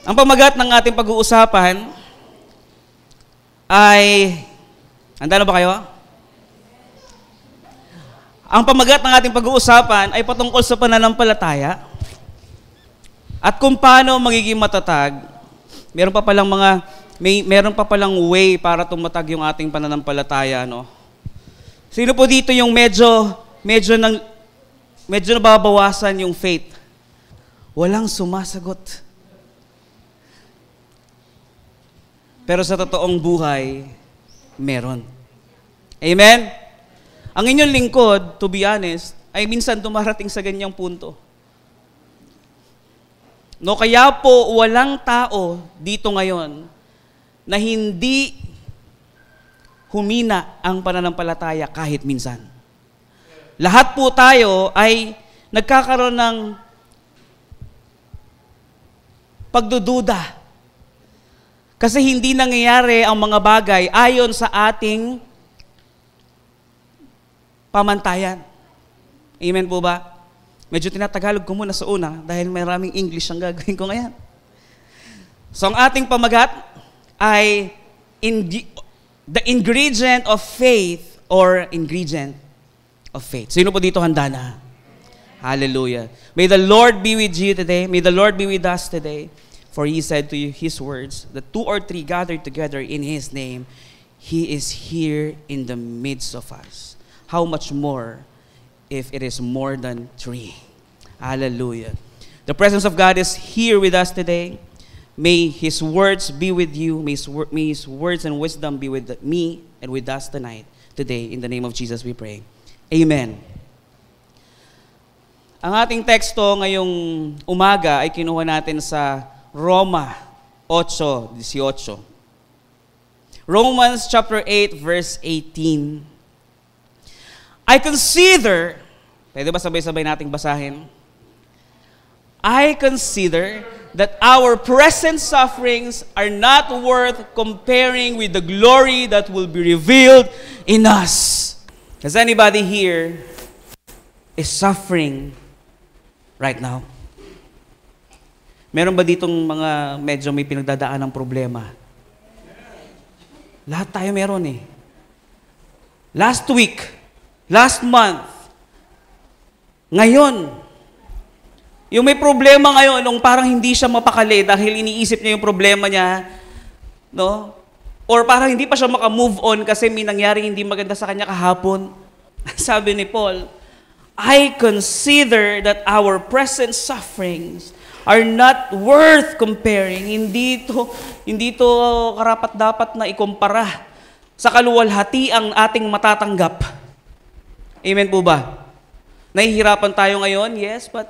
Ang pamagat ng ating pag-uusapan ay, handa na ba kayo? Ang pamagat ng ating pag-uusapan ay patungkol sa pananampalataya at kung paano magiging matatag. Meron pa palang way para tumatag yung ating pananampalataya, no? Sino po dito yung medyo nababawasan yung faith? Walang sumasagot. Pero sa totoong buhay, meron. Amen? Ang inyong lingkod, to be honest, ay minsan dumarating sa ganyang punto. No, kaya po walang tao dito ngayon na hindi humina ang pananampalataya kahit minsan. Lahat po tayo ay nagkakaroon ng pagdududa. Kasi hindi nangyayari ang mga bagay ayon sa ating pamantayan. Amen po ba? Medyo tinatagalog ko muna sa una dahil maraming English ang gagawin ko ngayon. So ang ating pamagat ay the ingredient of faith or ingredient of faith. Sino po dito handa na? Hallelujah. May the Lord be with you today. May the Lord be with us today. For He said to you His words, that 2 or 3 gathered together in His name, He is here in the midst of us. How much more if it is more than 3? Hallelujah. The presence of God is here with us today. May His words be with you. May His words and wisdom be with me and with us today. In the name of Jesus we pray. Amen. Ang ating teksto ngayong umaga ay kinuha natin sa Roma 8:18. Romans chapter 8 verse 18. I consider, pwede ba sabay-sabay nating basahin? I consider that our present sufferings are not worth comparing with the glory that will be revealed in us. Does anybody here is suffering right now? Meron ba ditong mga medyo may pinagdadaan ng problema? Lahat tayo meron eh. Last week, last month, ngayon, yung may problema ngayon, nung parang hindi siya mapakali dahil iniisip niya yung problema niya, no? Or parang hindi pa siya maka-move on kasi may nangyari hindi maganda sa kanya kahapon. Sabi ni Paul, I consider that our present sufferings are not worth comparing. Hindi to karapat-dapat na ikumpara sa kaluwalhati ang ating matatanggap. Amen po ba? Nahihirapan tayo ngayon, yes, but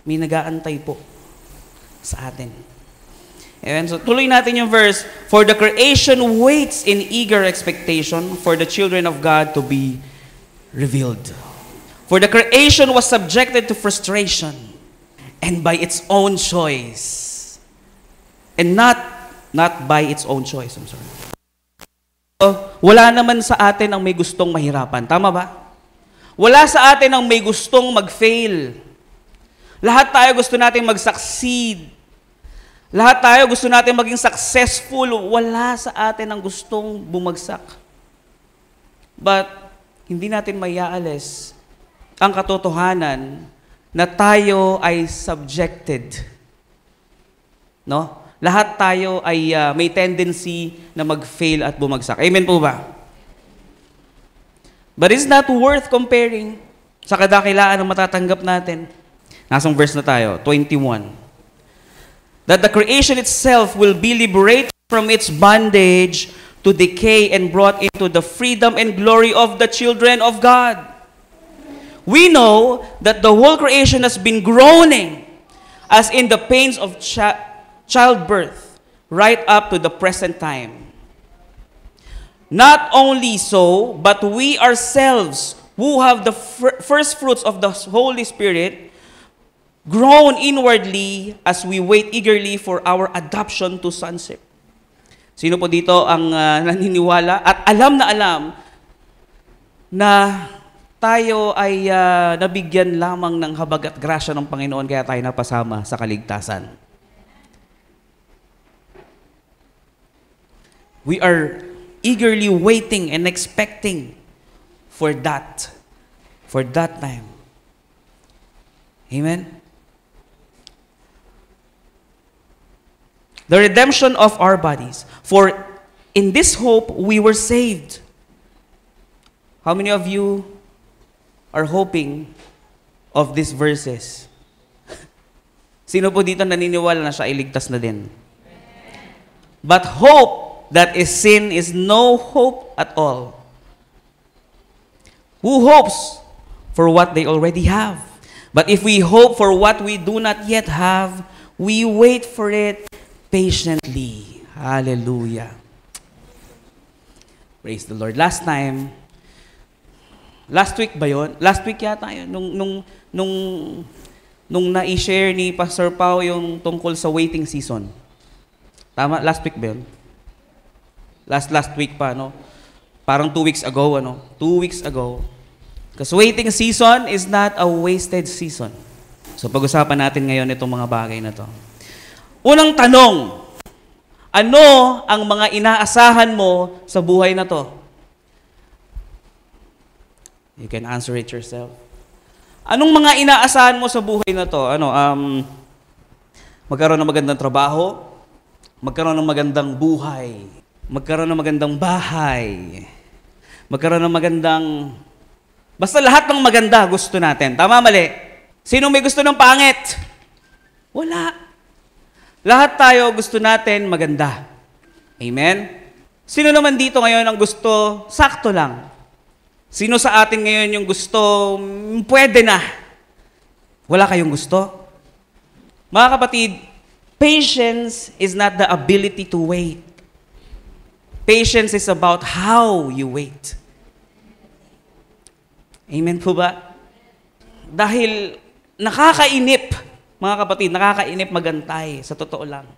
may nag-aantay po sa atin. Amen. So tuloy natin yung verse. For the creation waits in eager expectation for the children of God to be revealed. For the creation was subjected to frustration and by its own choice. And not by its own choice. I'm sorry. Wala naman sa atin ang may gustong mahirapan. Tama ba? Wala sa atin ang may gustong mag-fail. Lahat tayo gusto natin mag-succeed. Lahat tayo gusto natin maging successful. Wala sa atin ang gustong bumagsak. But hindi natin maiaalis ang katotohanan na tayo ay subjected. No? Lahat tayo ay may tendency na mag-fail at bumagsak. Amen po ba? But it's not worth comparing sa kadakilaan ng matatanggap natin. Nasang verse na tayo, 21. That the creation itself will be liberated from its bondage to decay and brought into the freedom and glory of the children of God. We know that the whole creation has been groaning as in the pains of childbirth right up to the present time. Not only so, but we ourselves who have the first fruits of the Holy Spirit groan inwardly as we wait eagerly for our adoption to sonship. Sino po dito ang naniniwala at alam na tayo ay nabigyan lamang ng habag at grasya ng Panginoon kaya tayo napasama sa kaligtasan. We are eagerly waiting and expecting for that time. Amen? The redemption of our bodies. For in this hope, we were saved. How many of you are hoping of these verses? Sino po dito naniniwala na siya ay ligtas na din? But hope that is sin is no hope at all. Who hopes for what they already have? But if we hope for what we do not yet have, we wait for it patiently. Hallelujah. Praise the Lord. Last week ba yun? Last week yata yun. Nung na-share ni Pastor Pao yung tungkol sa waiting season. Tama? Last week ba yun? Last week pa, no? Parang 2 weeks ago, ano? 2 weeks ago. Because waiting season is not a wasted season. So pag-usapan natin ngayon itong mga bagay na to. Unang tanong, ano ang mga inaasahan mo sa buhay na to? You can answer it yourself. Anong mga inaasahan mo sa buhay na to? Magkaroon ng magandang trabaho, magkaroon ng magandang buhay, magkaroon ng magandang bahay, magkaroon ng magandang... Basta lahat ng maganda gusto natin. Tama, mali? Sino may gusto ng pangit? Wala. Lahat tayo gusto natin maganda. Amen? Sino naman dito ngayon ang gusto sakto lang? Sino sa atin ngayon yung gusto pwede na? Wala kayong gusto? Mga kapatid, patience is not the ability to wait. Patience is about how you wait. Amen po ba? Dahil nakakainip, mga kapatid, nakakainip magantay, sa totoo lang.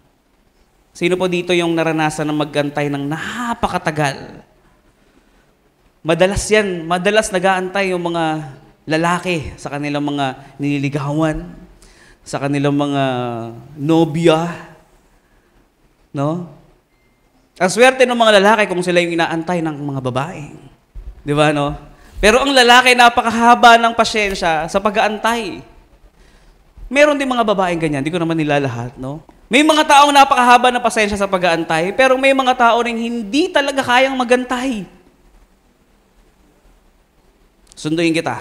Sino po dito yung naranasan ng maggantay ng napakatagal? Madalas nag-aantay yung mga lalaki sa kanilang mga nililigawan, sa kanilang mga nobya, no? Ang swerte ng mga lalaki kung sila yung inaantay ng mga babae. Di ba, no? Pero ang lalaki, napakahaba ng pasyensya sa pag-aantay. Meron din mga babaeng ganyan, di ko naman nila lahat, no? May mga taong napakahaba ng pasensya sa pag-aantay, pero may mga tao rin hindi talaga kayang magantay. Sunduin kita.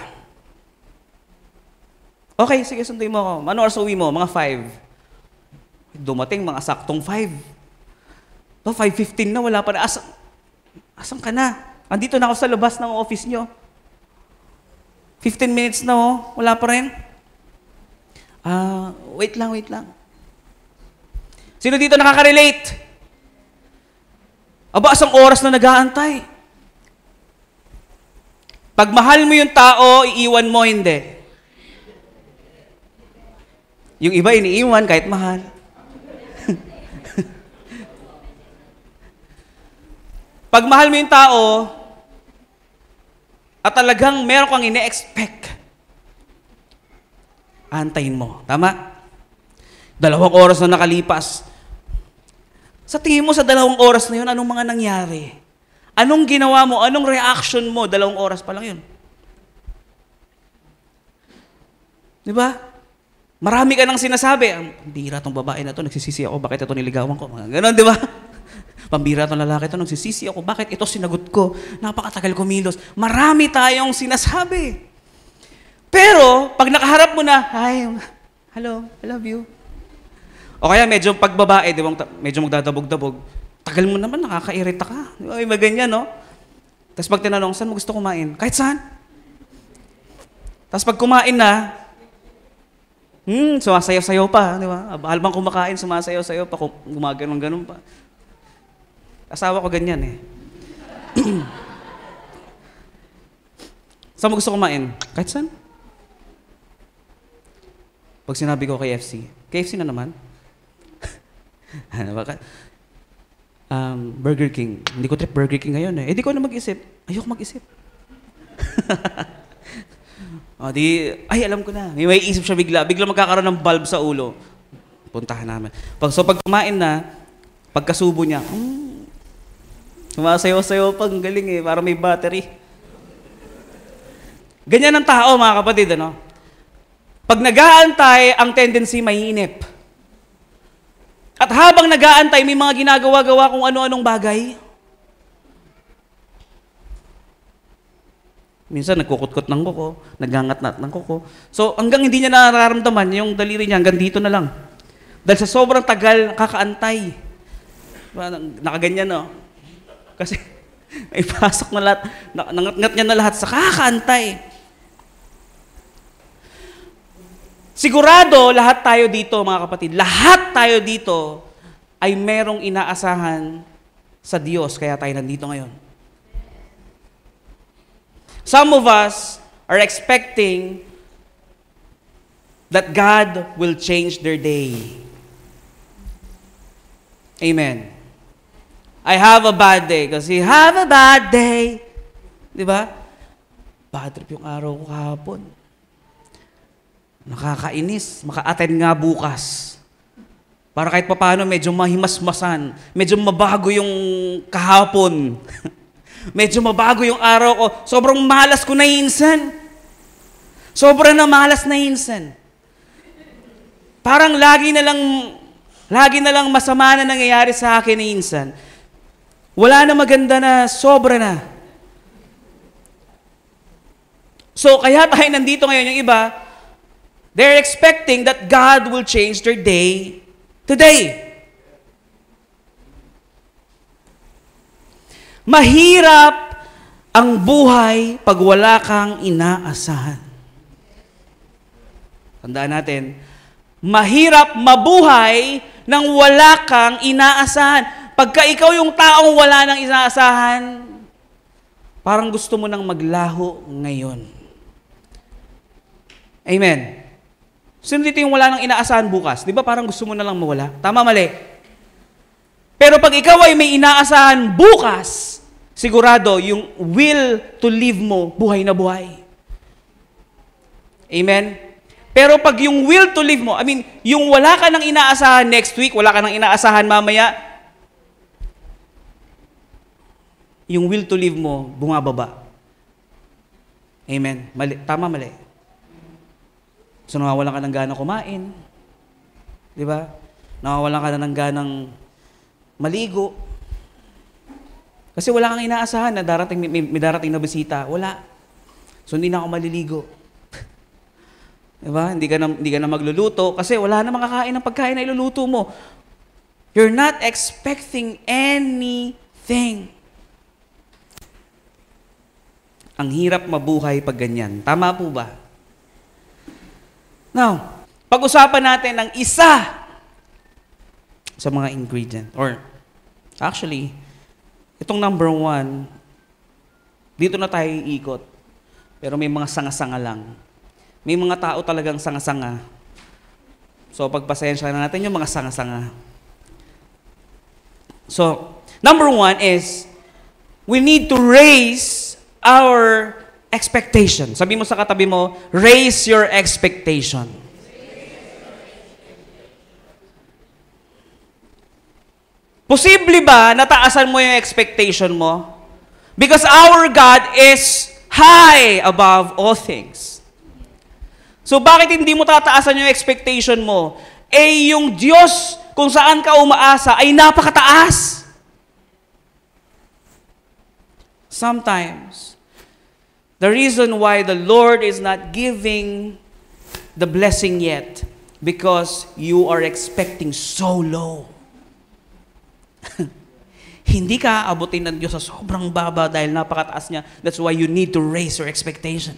Okay, sige, sunduin mo ako. Ano oras uwi mo? Mga 5. Dumating, mga saktong 5. 5:15 na, wala pa na. Asan ka na? Andito na ako sa labas ng office nyo. 15 minutes na, wala pa rin. Wait lang. Sino dito nakaka-relate? Aba, asang oras na nag-aantay? Pag mahal mo yung tao, iiwan mo, hindi. Yung iba iniiwan kahit mahal. Pag mahal mo yung tao, at talagang meron kang ine-expect, antayin mo. Tama? 2 oras na nakalipas. Sa tingin mo sa 2 oras na yun, anong mga nangyari? Anong ginawa mo? Anong reaction mo? 2 oras pa lang yun. Di ba? Marami ka nang sinasabi. Ang bira tong babae na to, nagsisisi ako, bakit ito niligawan ko? Ganon, di ba? Pambira tong lalaki to, nagsisisi ako, bakit ito sinagot ko? Napakatagal kumilos. Marami tayong sinasabi. Pero, pag nakaharap mo na, hi, hello, I love you. O kaya medyo pagbabae, di ba, medyo magdadabog-dabog, tagal mo naman, nakakairita ka. Ay, maganyan, no? Tapos pag tinanong, saan mo gusto kumain? Kahit saan. Tapos pag kumain na, sumasayaw-sayaw pa, di ba? Habang kumakain, sumasayaw-sayaw pa, gumaganon-ganon pa. Asawa ko ganyan eh. Saan mo gusto kumain? Kahit saan. Pag sinabi ko KFC, KFC na naman. Burger King. Hindi ko trip Burger King ngayon eh. Eh di ko na mag-isip. Ayoko mag-isip. O di, ay alam ko na. May isip siya bigla. Bigla magkakaroon ng bulb sa ulo. Puntahan namin. Pag kumain na, pagkasubo niya, sumasayaw-sayaw pang galing eh. Para may battery. Ganyan ang tao, mga kapatid, ano? Pag nag-aantay, ang tendency mainip. At habang nag-aantay, may mga ginagawa-gawa kung ano-anong bagay. Minsan, nagkukutkot ng kuko, nagangat-nat ng kuko. So, hanggang hindi niya nararamdaman, yung daliri niya, hanggang dito na lang. Dahil sa sobrang tagal, nakakaantay. Nakaganyan, no? Kasi, may pasok na lahat, nangat-ngat niya na lahat sa kakaantay. Sigurado, lahat tayo dito, mga kapatid, lahat tayo dito ay merong inaasahan sa Diyos, kaya tayo nandito ngayon. Some of us are expecting that God will change their day. Amen. I have a bad day kasi have a bad day. Di ba? Bad trip yung araw ko kahapon. Nakakainis. Maka-attend nga bukas. Para kahit papaano medyo mahimasmasan. Medyo mabago yung kahapon. Medyo mabago yung araw ko. Sobrang malas ko na insan. Sobrang na malas na insan. Parang lagi na lang masama na nangyayari sa akin na insan. Wala na maganda na, sobra na. So, kaya tayo nandito ngayon, yung iba, they're expecting that God will change their day today. Mahirap ang buhay pag wala kang inaasahan. Tandaan natin, mahirap mabuhay nang wala kang inaasahan. Pagka ikaw yung taong wala nang inaasahan, parang gusto mo nang maglaho ngayon. Amen. Sino dito yung wala nang inaasahan bukas? Di ba parang gusto mo na lang mawala? Tama, mali? Pero pag ikaw ay may inaasahan bukas, sigurado, yung will to live mo, buhay na buhay. Amen? Pero pag yung will to live mo, yung wala ka nang inaasahan next week, wala ka nang inaasahan mamaya, yung will to live mo, bumababa. Amen? Mali. Tama, mali. So, nawawalan ka ng gana kumain. Di ba? Nawawalan ka na ng ganang maligo. Kasi wala kang inaasahan na may darating na bisita. Wala. So, hindi na ako maliligo. Diba? Hindi ka na magluluto kasi wala na makakain ng pagkain na iluluto mo. You're not expecting anything. Ang hirap mabuhay pag ganyan. Tama po ba? Now, pag-usapan natin ang isa sa mga ingredient. Or, actually, itong number 1, dito na tayo iikot. Pero may mga sanga-sanga lang. May mga tao talagang sanga-sanga. So, pagpasensya na natin yung mga sanga-sanga. So, number 1 is, we need to raise our expectation. Sabi mo sa katabi mo, raise your expectation. Posible ba nataasan mo yung expectation mo? Because our God is high above all things. So bakit hindi mo tataasan yung expectation mo? Eh yung Diyos kung saan ka umaasa ay napakataas. Sometimes, the reason why the Lord is not giving the blessing yet, because you are expecting so low. Hindi ka aabutin ng Diyos sa sobrang baba dahil napakataas niya. That's why you need to raise your expectation.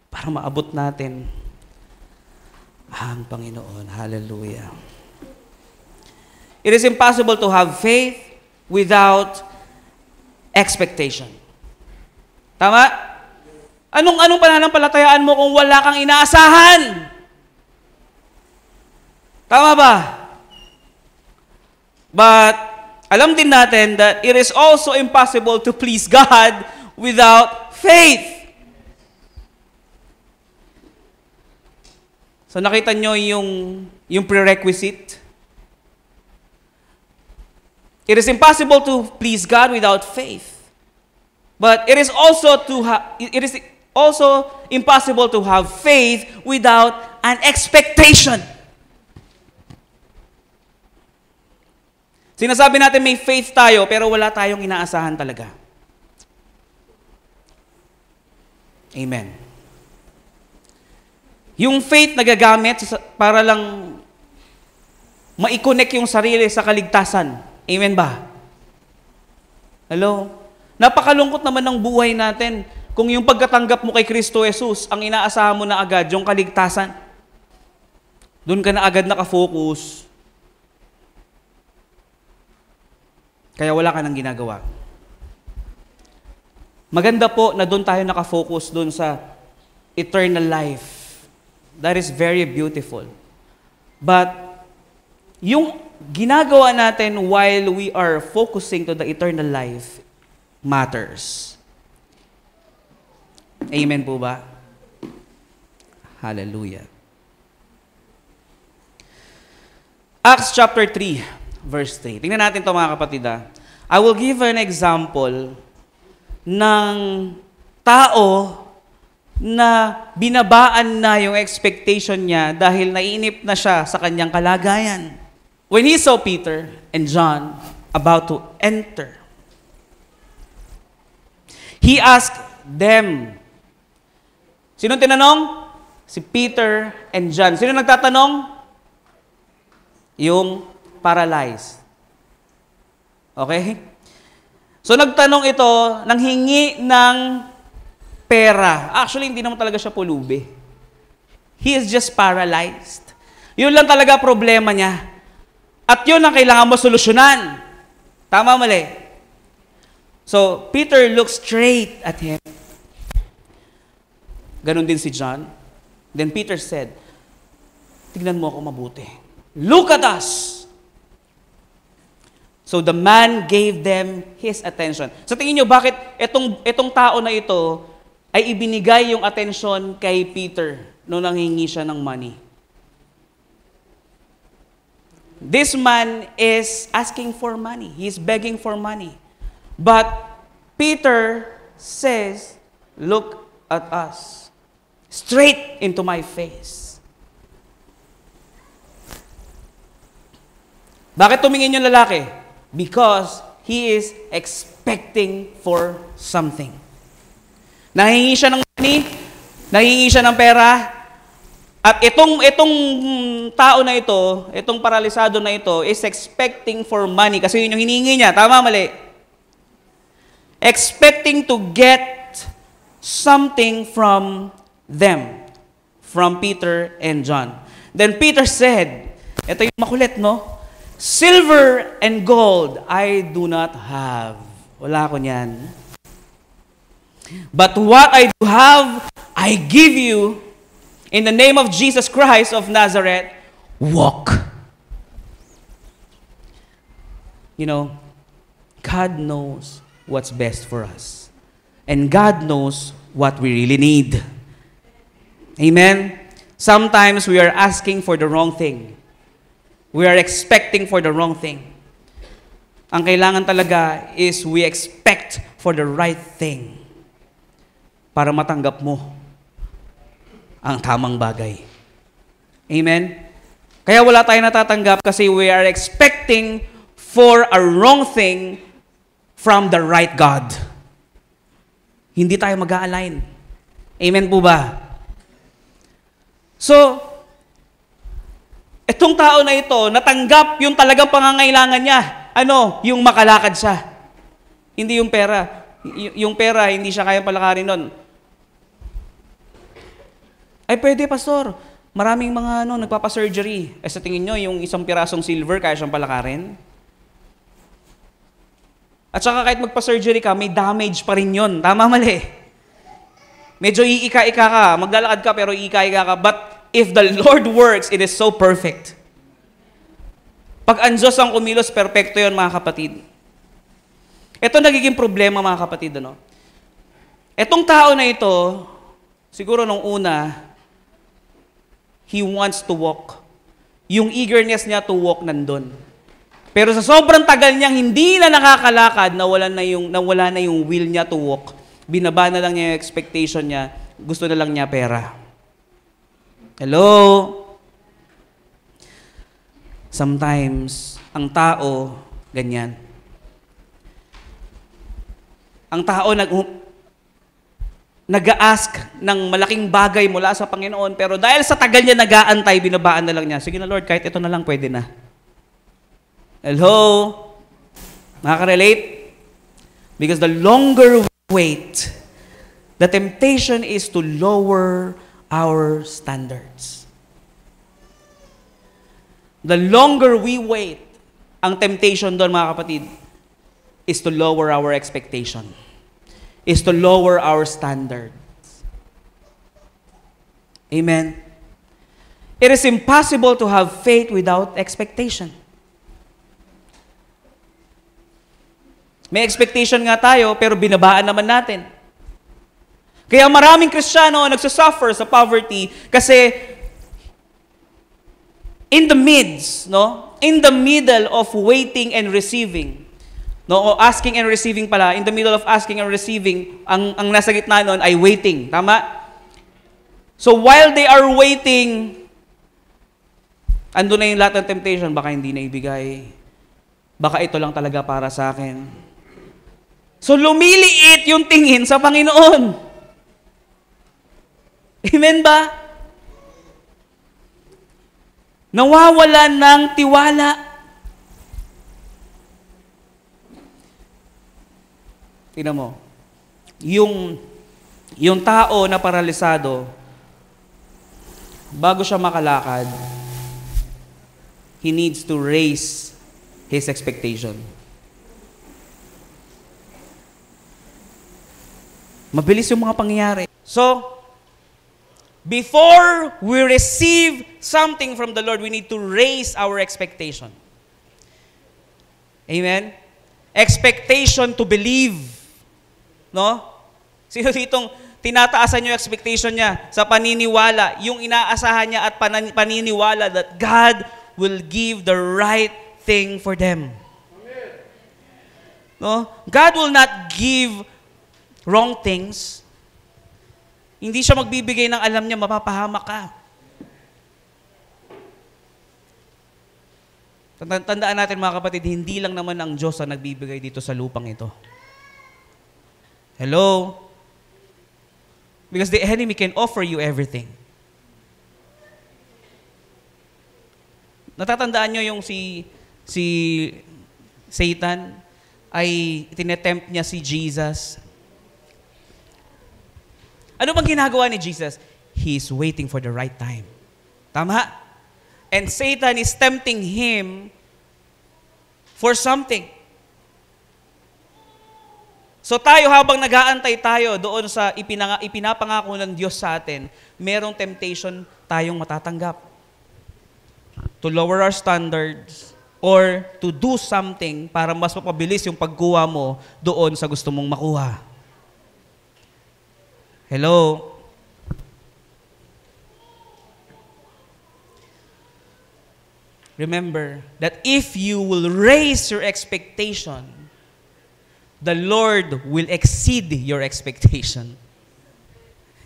Para maabot natin ang Panginoon. Hallelujah. It is impossible to have faith without expectation. Tama? Anong pananampalatayaan mo kung wala kang inaasahan? Tama ba? But, alam din natin that it is also impossible to please God without faith. So nakita nyo yung prerequisite. It is impossible to please God without faith. But it is also impossible to have faith without an expectation. Sinasabi natin may faith tayo pero wala tayong inaasahan talaga. Amen. Yung faith nagagamit para lang ma-connect yung sarili sa kaligtasan. Amen ba? Hello? Napakalungkot naman ng buhay natin kung yung pagkatanggap mo kay Kristo Jesus, ang inaasahan mo na agad, yung kaligtasan. Doon ka na agad nakafocus. Kaya wala ka nang ginagawa. Maganda po na doon tayo nakafocus doon sa eternal life. That is very beautiful. But, yung ginagawa natin while we are focusing to the eternal life matters. Amen po ba? Hallelujah. Acts chapter 3, verse 3. Tingnan natin ito mga kapatid. I will give an example ng tao na binabaan na yung expectation niya dahil naiinip na siya sa kanyang kalagayan. When he saw Peter and John about to enter, he asked them. Sino tinanong? Si Peter and John. Sino nagtatanong? Yung paralyzed. Okay? So nagtanong ito, nanghingi ng pera. Actually, hindi naman talaga siya pulubi. He is just paralyzed. Yun lang talaga problema niya. At yun ang kailangan mo solusyonan. Tama, mali? So, Peter looks straight at him. Ganon din si John. Then Peter said, tignan mo ako mabuti. Look at us! So the man gave them his attention. Sa tingin nyo, bakit itong tao na ito ay ibinigay yung attention kay Peter nung nanghingi siya ng money? This man is asking for money. He's begging for money. But Peter says, look at us. Straight into my face. Bakit tumingin yung lalaki? Because he is expecting for something. Nahingi siya ng money, nahingi siya ng pera, at itong tao na ito, itong paralisado na ito, is expecting for money. Kasi yun yung hinihingi niya. Tama, mali? Expecting to get something from them. From Peter and John. Then Peter said, ito yung makulit, no? Silver and gold I do not have. Wala ko niyan. But what I do have, I give you. In the name of Jesus Christ of Nazareth, walk. You know, God knows what's best for us. And God knows what we really need. Amen? Sometimes we are asking for the wrong thing. We are expecting for the wrong thing. Ang kailangan talaga is we expect for the right thing para matanggap mo ang tamang bagay. Amen? Kaya wala tayong natatanggap kasi we are expecting for a wrong thing from the right God. Hindi tayo mag-a-align. Amen po ba? So, itong tao na ito, natanggap yung talagang pangangailangan niya. Ano? Yung makalakad siya. Hindi yung pera. Yung pera, hindi siya kaya palakarin nun. Ay, pwede, pastor. Maraming mga nagpapasurgery. Sa tingin nyo, yung isang pirasong silver, kaya siyang palakarin? At saka kahit magpa-surgery ka, may damage pa rin yun. Tama, mali. Medyo iika-ika ka. Maglalakad ka, pero iika-ika ka. But if the Lord works, it is so perfect. Pag ang Diyos ang kumilos, perfecto yun, mga kapatid. Ito nagiging problema, mga kapatid. Ano? Etong tao na ito, siguro nung una, he wants to walk. Yung eagerness niya to walk nandun. Pero sa sobrang tagal niyang hindi na nakakalakad, nawala na yung will niya to walk. Binaba na lang niya yung expectation niya. Gusto na lang niya pera. Hello? Sometimes, ang tao, ganyan. Ang tao nag-a-ask ng malaking bagay mula sa Panginoon, pero dahil sa tagal niya nag-aantay, binabaan na lang niya. Sige na Lord, kahit ito na lang, pwede na. Hello? Nakaka-relate? Because the longer we wait, the temptation is to lower our standards. The longer we wait, ang temptation doon, mga kapatid, is to lower our expectation. Is to lower our standards. Amen? It is impossible to have faith without expectation. May expectation nga tayo, pero binabaan naman natin. Kaya maraming Kristiyano nagsasuffer sa poverty kasi in the middle of waiting and receiving, o asking and receiving pala, in the middle of asking and receiving, ang nasa gitna nun ay waiting. Tama? So while they are waiting, ando na yung lahat ng temptation, baka hindi na ibigay. Baka ito lang talaga para sa akin. So lumiliit yung tingin sa Panginoon. Amen ba? Nawawala ng tiwala. Tingnan mo. Yung tao na paralisado, bago siya makalakad, he needs to raise his expectation. Mabilis yung mga pangyayari. So, before we receive something from the Lord, we need to raise our expectation. Amen? Expectation to believe. No? Sino ditong tinataasan yung expectation niya sa paniniwala, yung inaasahan niya at paniniwala that God will give the right thing for them. Amen. No? God will not give wrong things. Hindi siya magbibigay ng alam niya, mapapahamak ka. Tandaan natin mga kapatid, hindi lang naman ang Diyos ang nagbibigay dito sa lupang ito. Hello? Because the enemy can offer you everything. Natatandaan nyo yung si Satan ay tinetempt niya si Jesus. Ano bang ginagawa ni Jesus? He's waiting for the right time. Tama? And Satan is tempting him for something. So tayo, habang nag-aantay tayo doon sa ipinapangako ng Diyos sa atin, merong temptation tayong matatanggap. To lower our standards or to do something para mas mapabilis yung pagkuha mo doon sa gusto mong makuha. Hello? Remember that if you will raise your expectation, the Lord will exceed your expectation.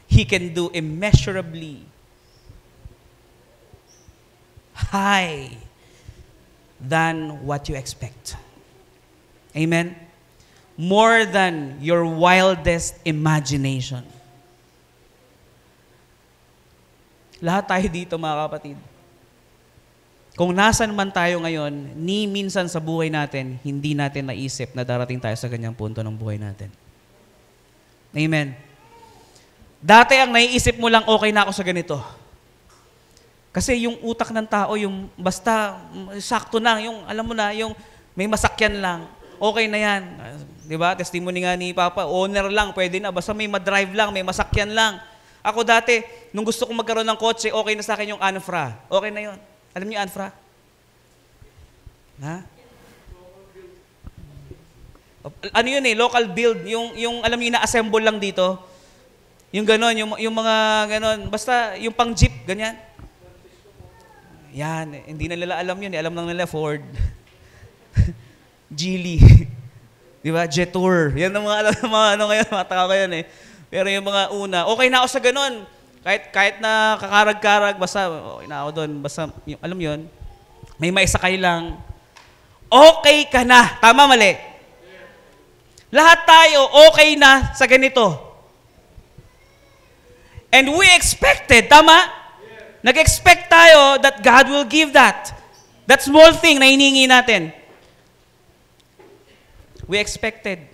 He can do immeasurably high than what you expect. Amen? More than your wildest imagination. Lahat tayo dito, mga kapatid. Kung nasan man tayo ngayon, ni minsan sa buhay natin, hindi natin naisip na darating tayo sa ganyang punto ng buhay natin. Amen. Dati ang naiisip mo lang, okay na ako sa ganito. Kasi yung utak ng tao, yung basta sakto na, yung alam mo na, yung may masakyan lang, okay na yan. Diba? Testimony nga ni Papa, owner lang, pwede na. Basta may madrive lang, may masakyan lang. Ako dati, nung gusto kong magkaroon ng kotse, okay na sa akin yung Anfra. Okay na yon. Alam niyo yung Anfra? Ha? Ano yun local build. Yung alam niyo, na-assemble lang dito. Yung ganon, yung mga ganon. Basta yung pang jeep, ganyan. Yan, hindi na nila alam yun. Alam lang nila Ford. Geely. Di ba? Jetour. Yan ang mga alam ng mga ano ngayon, mga tao ngayon eh. Pero yung mga una, okay na ako sa ganun. Kahit na kakarag-karag, basta, okay na ako doon. Basta, yung, alam yun, may maisakay lang. Okay ka na. Tama, mali? Lahat tayo, okay na sa ganito. And we expected, tama? Nag-expect tayo that God will give that. That small thing na hiningi natin. We expected.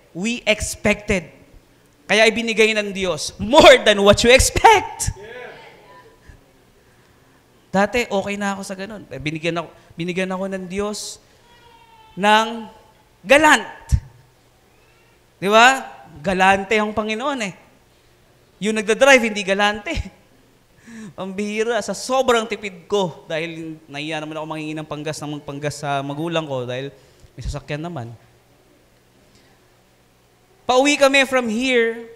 Kaya ibinigay ng Diyos more than what you expect. Dati, okay na ako sa ganun. Binigyan ako ng Diyos ng galant. Di ba? Galante ang Panginoon eh. Yung nagdadrive, hindi galante. Pambihira, sa sobrang tipid ko, dahil nahiya naman ako mangingi ng panggas sa magulang ko, dahil may sasakyan naman. Pauwi kami from here,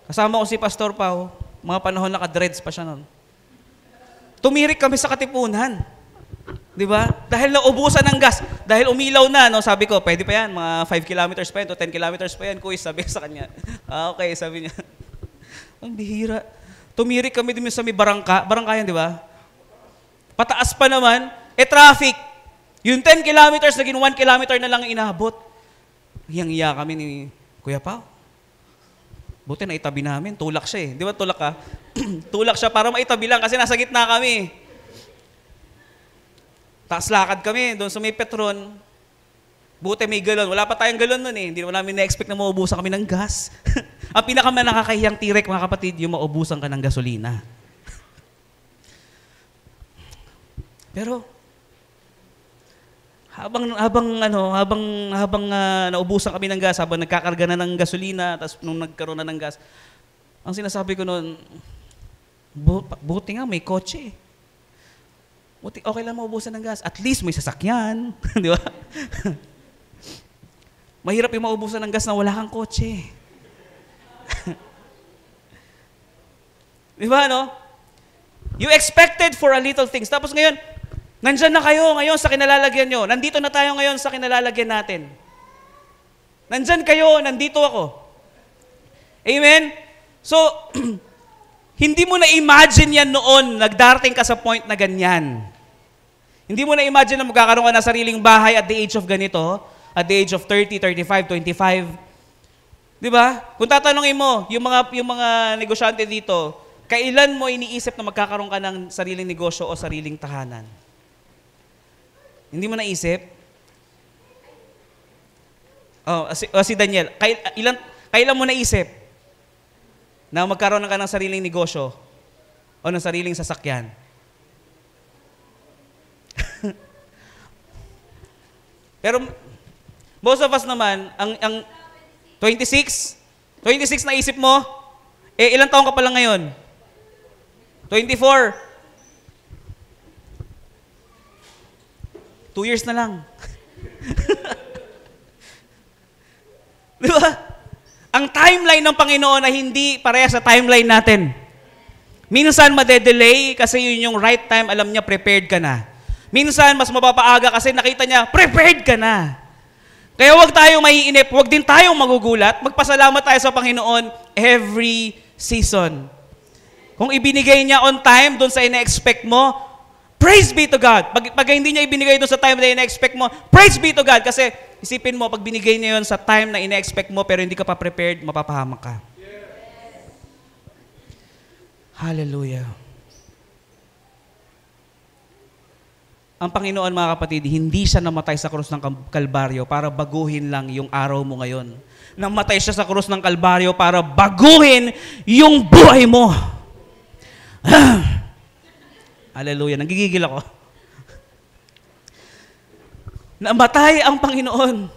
kasama ko si Pastor Pao, mga panahon naka-dreads pa siya noon. Tumirik kami sa Katipunan. Di ba? Dahil naubusan ng gas. Dahil umilaw na, no? Sabi ko, pwede pa yan, mga 5 kilometers pa yan, to 10 kilometers pa yan, kuis, sabi sa kanya. Okay, sabi niya. Ang bihira. Tumirik kami din sa may barangka yan, di ba? Pataas pa naman, traffic. Yung 10 kilometers, naging 1 kilometer na lang inabot. Hiyang-hiya kami ni Kuya Pao. Buti na itabi namin, tulak siya eh. Di ba tulak ka? Tulak siya para maitabi lang kasi nasa gitna kami. Taas lakad kami doon sa may Petron. Buti may galon. Wala pa tayong galon nun eh. Hindi naman namin na-expect na maubusan kami ng gas. Ang nakakahiyang tirek, mga kapatid, yung maubusan ka ng gasolina. Pero, habang naubusan kami ng gas, habang nagkakarga na ng gasolina, tapos nung nagkaroon na ng gas, ang sinasabi ko noon, buti nga may kotse. Buti okay lang maubusan ng gas. At least may sasakyan. Di ba? Mahirap yung maubusan ng gas na wala kang kotse. Di ba, no? You expected for a little things. Tapos ngayon, nandyan na kayo ngayon sa kinalalagyan nyo. Nandito na tayo ngayon sa kinalalagyan natin. Nandyan kayo, nandito ako. Amen? So, hindi mo na-imagine yan noon, nagdarating ka sa point na ganyan. Hindi mo na-imagine na magkakaroon ka ng sariling bahay at the age of ganito, at the age of 30, 35, 25. Di ba? Kung tatanungin mo, yung mga negosyante dito, kailan mo iniisip na magkakaroon ka ng sariling negosyo o sariling tahanan? Hindi mo naisip? Si Daniel, kailan mo naisip na magkaroon ka ng sariling negosyo o ng sariling sasakyan? Pero most of us naman, ang 26 naisip mo, ilang taon ka pa lang ngayon? 24. 2 years na lang. Di ba? Ang timeline ng Panginoon na hindi pareha sa timeline natin. Minsan madedelay kasi yun yung right time, alam niya, prepared ka na. Minsan mas mapapaaga kasi nakita niya, prepared ka na. Kaya huwag tayong maiinip, huwag din tayong magugulat. Magpasalamat tayo sa Panginoon every season. Kung ibinigay niya on time doon sa ina-expect mo, praise be to God. Pag hindi niya ibinigay doon sa time na ina-expect mo, praise be to God. Kasi isipin mo, pag binigay niya yun sa time na ina-expect mo pero hindi ka pa prepared, mapapahamak ka. Yes. Hallelujah. Ang Panginoon, mga kapatid, hindi siya namatay sa krus ng Kalbaryo para baguhin lang yung araw mo ngayon. Namatay siya sa krus ng Kalbaryo para baguhin yung buhay mo. Hallelujah. Nanggigigil ako. Namatay ang Panginoon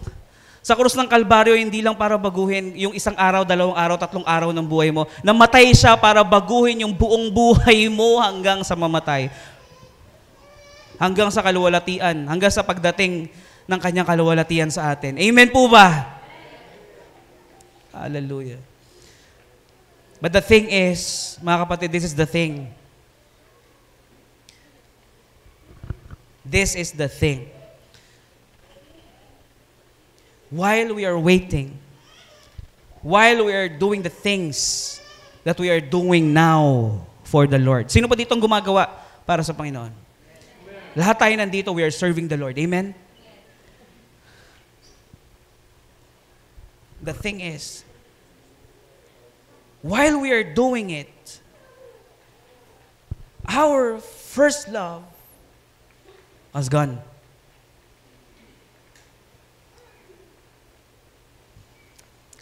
sa krus ng Kalbaryo hindi lang para baguhin yung 1 araw, 2 araw, 3 araw ng buhay mo. Namatay siya para baguhin yung buong buhay mo hanggang sa mamatay. Hanggang sa kaluwalhatian, hanggang sa pagdating ng kanyang kaluwalhatian sa atin. Amen po ba? Hallelujah. But the thing is, mga kapatid, this is the thing. This is the thing. While we are waiting, while we are doing the things that we are doing now for the Lord. Sino pa dito ang gumagawa para sa Panginoon? Lahat tayo nandito, we are serving the Lord. Amen? The thing is, while we are doing it, our first love has gone.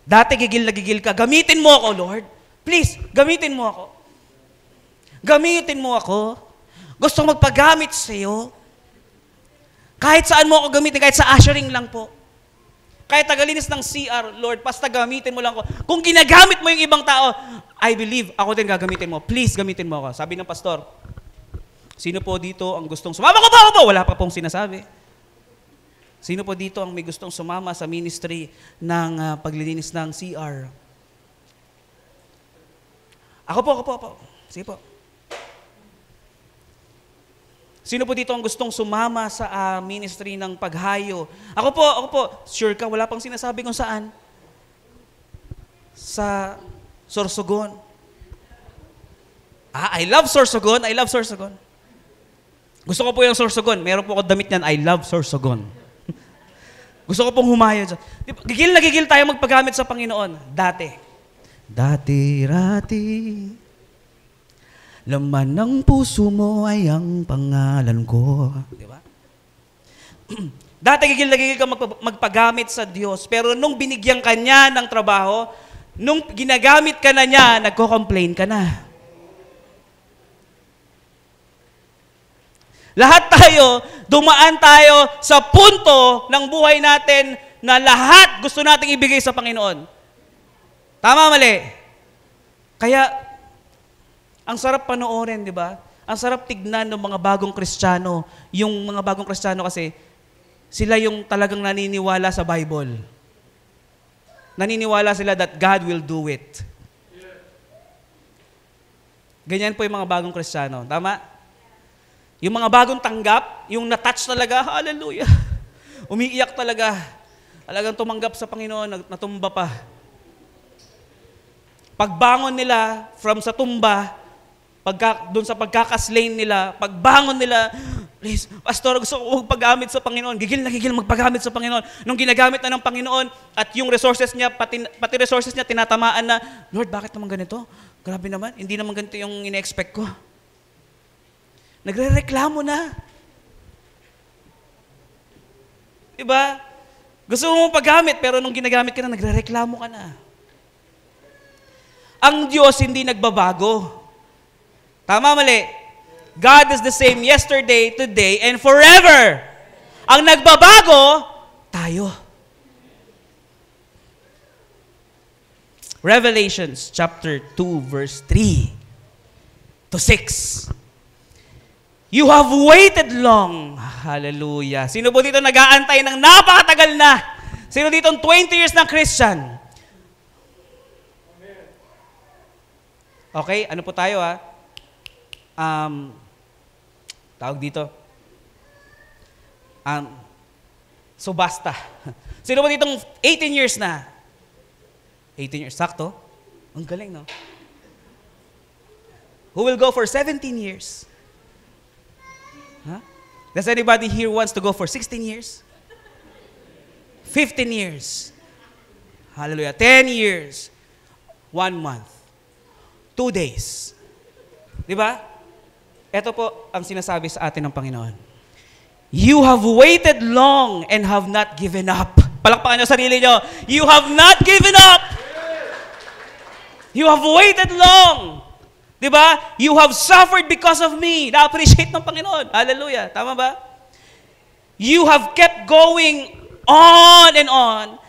Dati gigil na gigil ka, gamitin mo ako, Lord. Please, gamitin mo ako. Gamitin mo ako. Gusto kong magpagamit sa iyo. Kahit saan mo ako gamitin, kahit sa ushering lang po. Kahit tagalinis ng CR, Lord, basta gamitin mo lang ako. Kung ginagamit mo yung ibang tao, I believe, ako din gagamitin mo. Please, gamitin mo ako. Sabi ng pastor, sino po dito ang gustong sumama ko po? Wala pa pong sinasabi. Sino po dito ang may gustong sumama sa ministry ng paglilinis ng CR? Ako po. Sige po. Sino po dito ang gustong sumama sa ministry ng paghayo? Ako po. Sure ka, wala pang sinasabi kung saan? Sa Sorsogon. I love Sorsogon. Gusto ko po yung Sorsogon. Meron po ako damit niyan, I love Sorsogon. Gusto ko pong humayo dyan. Gigil na gigil tayo magpagamit sa Panginoon. Dati-rati, laman ng puso mo ay ang pangalan ko. Di ba? Dati gigil na gigil ka magpagamit sa Diyos. Pero nung binigyan ka niya ng trabaho, nung ginagamit ka na niya, nagko-complain ka na. Lahat tayo, dumaan tayo sa punto ng buhay natin na lahat gusto nating ibigay sa Panginoon. Tama, mali? Kaya, ang sarap panoorin, di ba? Ang sarap tignan ng mga bagong Kristiyano. Yung mga bagong Kristiyano kasi, sila yung talagang naniniwala sa Bible. Naniniwala sila that God will do it. Ganyan po yung mga bagong Kristiyano. Tama? Yung mga bagong tanggap, yung na-touch talaga, hallelujah. Umiiyak talaga. Talagang tumanggap sa Panginoon, natumba pa. Pagbangon nila from sa tumba, doon sa pagkakaslain nila, pagbangon nila, please, Pastor, gusto ko magpagamit sa Panginoon. Gigil na gigil magpagamit sa Panginoon. Nung ginagamit na ng Panginoon at yung resources niya, pati resources niya tinatamaan na, Lord, bakit naman ganito? Grabe naman, hindi naman ganito yung ine-expect ko. Nagre-reklamo na. Diba? Gusto mo paggamit, pero nung ginagamit ka na, nagre-reklamo ka na. Ang Diyos hindi nagbabago. Tama, mali? God is the same yesterday, today, and forever. Ang nagbabago, tayo. Revelations chapter 2, verse 3 to 6. You have waited long. Hallelujah. Sino po dito nag-aantay ng napakatagal na? Sino dito 20 years ng Christian? Okay, ano po tayo ha? Tawag dito. Subasta. Sino po ditong 18 years na? 18 years, sakto? Ang galing, no? Who will go for 17 years? Huh? Does anybody here wants to go for 16 years? 15 years. Hallelujah. 10 years. 1 month. 2 days. Di ba? Ito po ang sinasabi sa atin ng Panginoon. You have waited long and have not given up. Palakpakan niyo sarili niyo. You have not given up. You have waited long. Diba? You have suffered because of me. Na-appreciate ng Panginoon. Hallelujah. Tama ba? You have kept going on and on.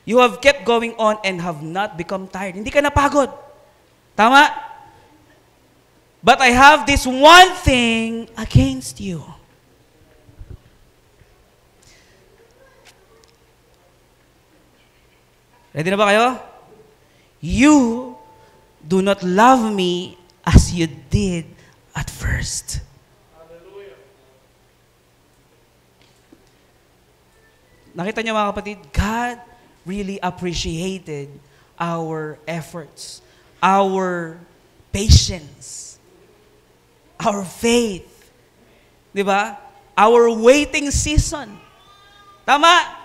You have kept going on and have not become tired. Hindi ka napagod. Tama? But I have this one thing against you. Ready na ba kayo? You do not love me as you did at first. Hallelujah. Nakita niyo mga kapatid, God really appreciated our efforts, our patience, our faith. Di ba? Our waiting season. Tama?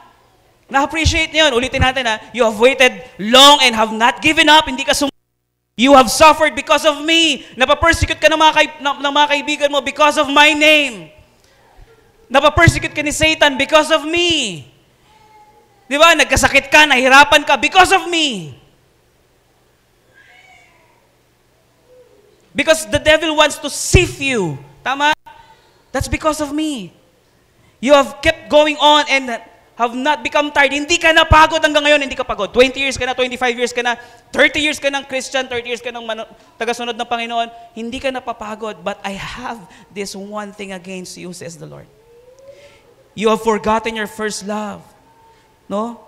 Na-appreciate niyo yun. Ulitin natin ha. You have waited long and have not given up. Hindi ka You have suffered because of me. Napapersecute ka ng mga kaibigan mo because of my name. Napapersecute ka ni Satan because of me. Di ba? Nagkasakit ka, nahirapan ka because of me. Because the devil wants to sift you. Tama? That's because of me. You have kept going on and have not become tired. Hindi ka na pagod hanggang ngayon, hindi ka pagod. 20 years ka na, 25 years ka na, 30 years ka ng Christian, 30 years ka ng tagasunod ng Panginoon. Hindi ka na papagod, but I have this one thing against you, says the Lord. You have forgotten your first love. No?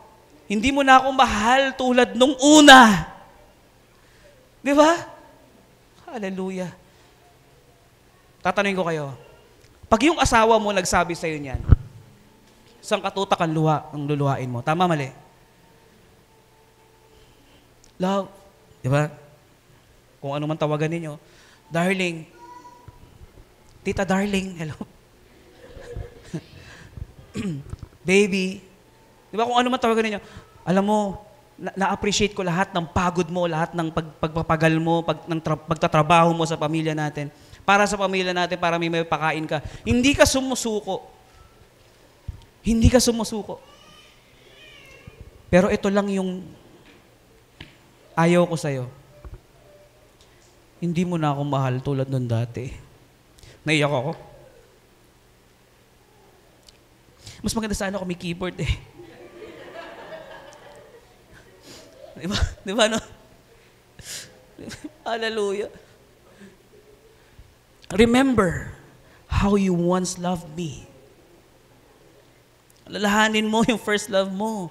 Hindi mo na ako mahal tulad nung una. Di ba? Hallelujah. Tatanungin ko kayo, pag yung asawa mo nagsabi sa'yo niyan, isang katutak ang luluhain mo. Tama, mali? Love. Di ba? Kung ano man tawagan ninyo. Darling. Tita darling. Hello. Baby. Di ba kung ano man tawagan ninyo? Alam mo, na-appreciate ko lahat ng pagod mo, lahat ng pagpapagal mo, pagtatrabaho mo sa pamilya natin. Para sa pamilya natin, para may pakain ka. Hindi ka sumusuko. Hindi ka sumusuko. Pero ito lang yung ayaw ko sa'yo. Hindi mo na ako mahal tulad nun dati. Naiyak ako. Mas maganda sana ako may keyboard eh. Diba? Diba, no? Hallelujah. Remember how you once loved me. Lalahanin mo yung first love mo.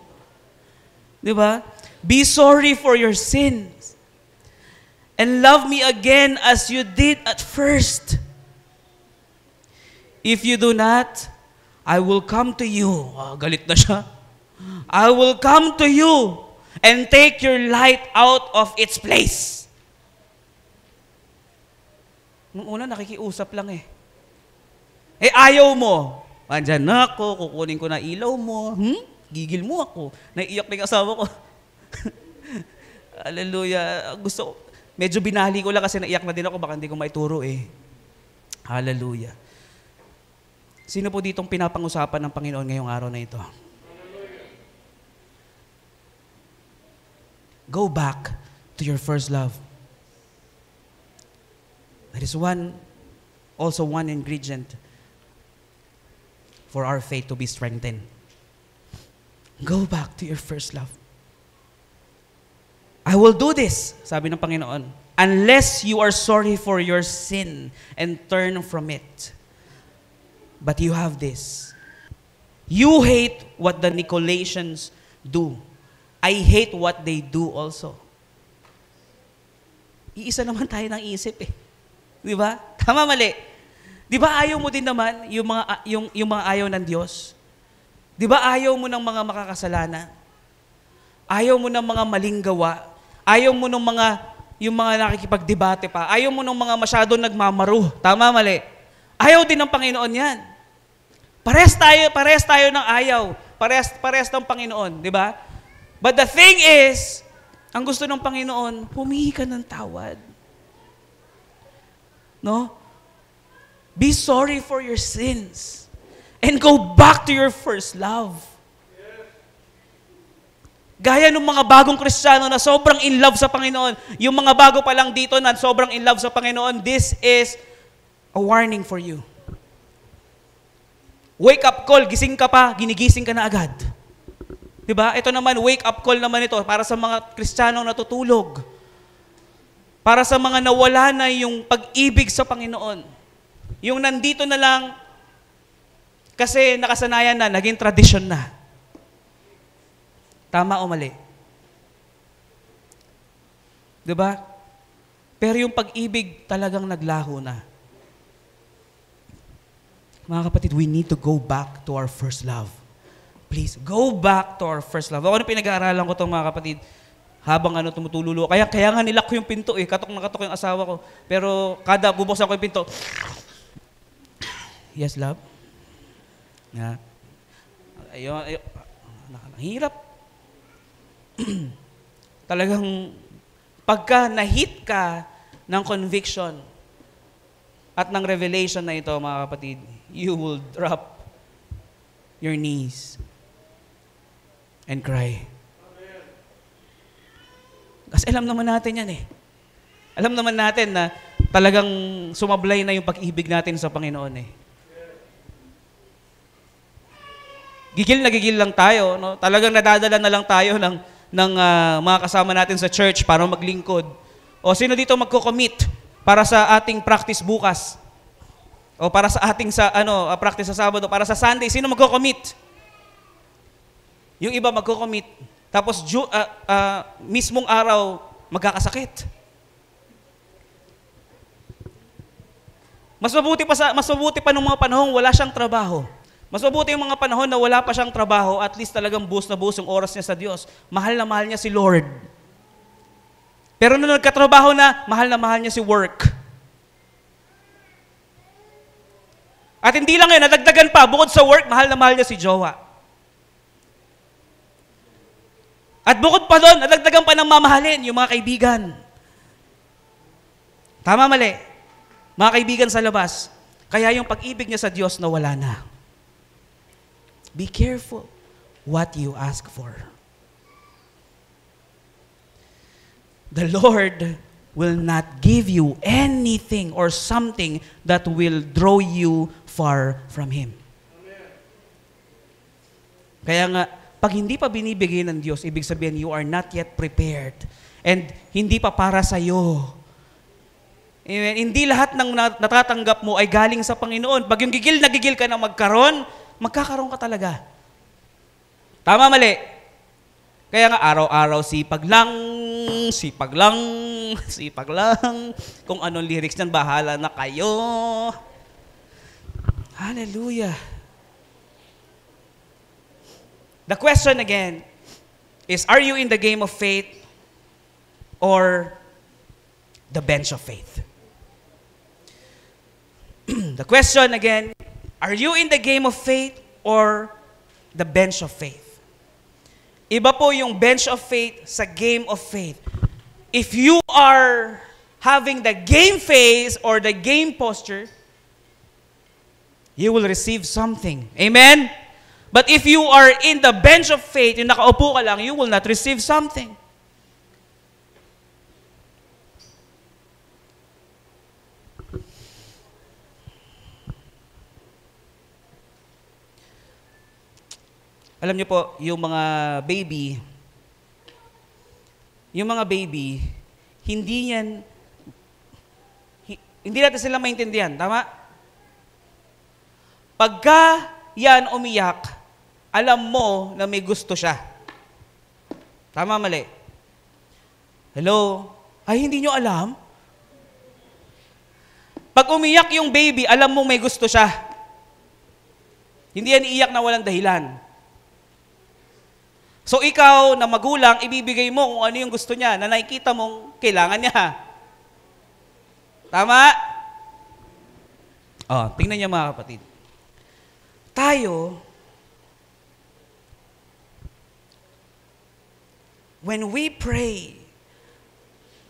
Diba? Be sorry for your sins. And love me again as you did at first. If you do not, I will come to you. Galit na siya. I will come to you and take your light out of its place. Nung una, nakikiusap lang eh. Eh, ayaw mo. Andyan na ako, kukunin ko na ilaw mo. Gigil mo ako. Naiiyak na yung asawa ko. Hallelujah. Medyo binali ko lang kasi naiyak na din ako, baka hindi ko maituro eh. Hallelujah. Sino po ditong pinapang-usapan ng Panginoon ngayong araw na ito? Go back to your first love. That is also one ingredient for our faith to be strengthened. Go back to your first love. I will do this, sabi ng Panginoon, unless you are sorry for your sin and turn from it. But you have this. You hate what the Nicolaitans do. I hate what they do also. Iisa naman tayo ng isip eh. Di ba? Tama, mali. Di ba ayaw mo din naman yung mga ayaw ng Diyos? Di ba ayaw mo ng mga makakasalanan? Ayaw mo ng mga maling gawa? Ayaw mo ng yung mga nakikipagdebate pa? Ayaw mo ng mga masyadong nagmamaru? Tama, mali. Ayaw din ng Panginoon yan. Parehas tayo ng ayaw. Parehas ng Panginoon, di ba? But the thing is, ang gusto ng Panginoon, humihi ka ng tawad. No? Be sorry for your sins. And go back to your first love. Gaya ng mga bagong Kristiyano na sobrang in love sa Panginoon, yung mga bago pa lang dito na sobrang in love sa Panginoon, this is a warning for you. Wake up call, gising ka pa, ginigising ka na agad. Diba? Ito naman, wake up call naman ito para sa mga Kristiyanong natutulog. Para sa mga nawala na yung pag-ibig sa Panginoon. Yung nandito na lang kasi nakasanayan na, naging tradisyon na. Tama o mali? Diba? Pero yung pag-ibig talagang naglaho na. Mga kapatid, we need to go back to our first love. Please, go back to our first love. Ako na pinag-aaralan ko itong mga kapatid habang tumutululo. Kaya nga nilak ko yung pinto katok na katok yung asawa ko. Pero kada bubuksan ko yung pinto, yes, love? Ayun. Hirap. Talagang pagka na-hit ka ng conviction at ng revelation na ito, mga kapatid, you will drop your knees and cry. Kasi alam naman natin yan Alam naman natin na talagang sumablay na yung pag-ibig natin sa Panginoon Gigil na gigil lang tayo, no? Talagang nadadala na lang tayo ng mga kasama natin sa church para maglingkod. O sino dito magko-commit para sa ating practice bukas? O para sa ating practice sa Sabado, para sa Sunday, sino magko-commit? Yung iba magko-commit. Tapos mismong araw magkakasakit. Mas mabuti pa nung mga panahon wala siyang trabaho. Mas mabuti yung mga panahon na wala pa siyang trabaho, at least talagang buhos na buhos yung oras niya sa Diyos. Mahal na mahal niya si Lord. Pero nung nagkatrabaho na mahal niya si work. At hindi lang yun, nadagdagan pa, bukod sa work, mahal na mahal niya si jowa. At bukod pa doon, nadagdagan pa ng mamahalin yung mga kaibigan. Tama, mali. Mga kaibigan sa labas. Kaya yung pag-ibig niya sa Diyos nawala na. Be careful what you ask for. The Lord will not give you anything or something that will draw you far from Him. Kaya nga, pag hindi pa binibigay ng Diyos, ibig sabihin, you are not yet prepared. And hindi pa para sa iyo. Amen. Hindi lahat ng natatanggap mo ay galing sa Panginoon. Pag yung gigil na gigil ka na magkakaroon ka talaga. Tama, mali? Kaya nga, araw-araw sipag lang. Kung anong lyrics niyan, bahala na kayo. Hallelujah. The question again is, are you in the game of faith or the bench of faith? The question again, are you in the game of faith or the bench of faith? Iba po yung bench of faith sa game of faith. If you are having the game face or the game posture, you will receive something. Amen? But if you are in the bench of faith, yung nakaupo ka lang, you will not receive something. Alam niyo po, yung mga baby, hindi natin sila maintindihan. Tama? Pagka yan umiyak, alam mo na may gusto siya. Tama, mali? Hello? Ay, hindi nyo alam? Pag umiyak yung baby, alam mo may gusto siya. Hindi yan iiyak na walang dahilan. So ikaw na magulang, ibibigay mo kung ano yung gusto niya na nakikita mong kailangan niya. Tama? Tingnan niyo mga kapatid. Tayo, when we pray,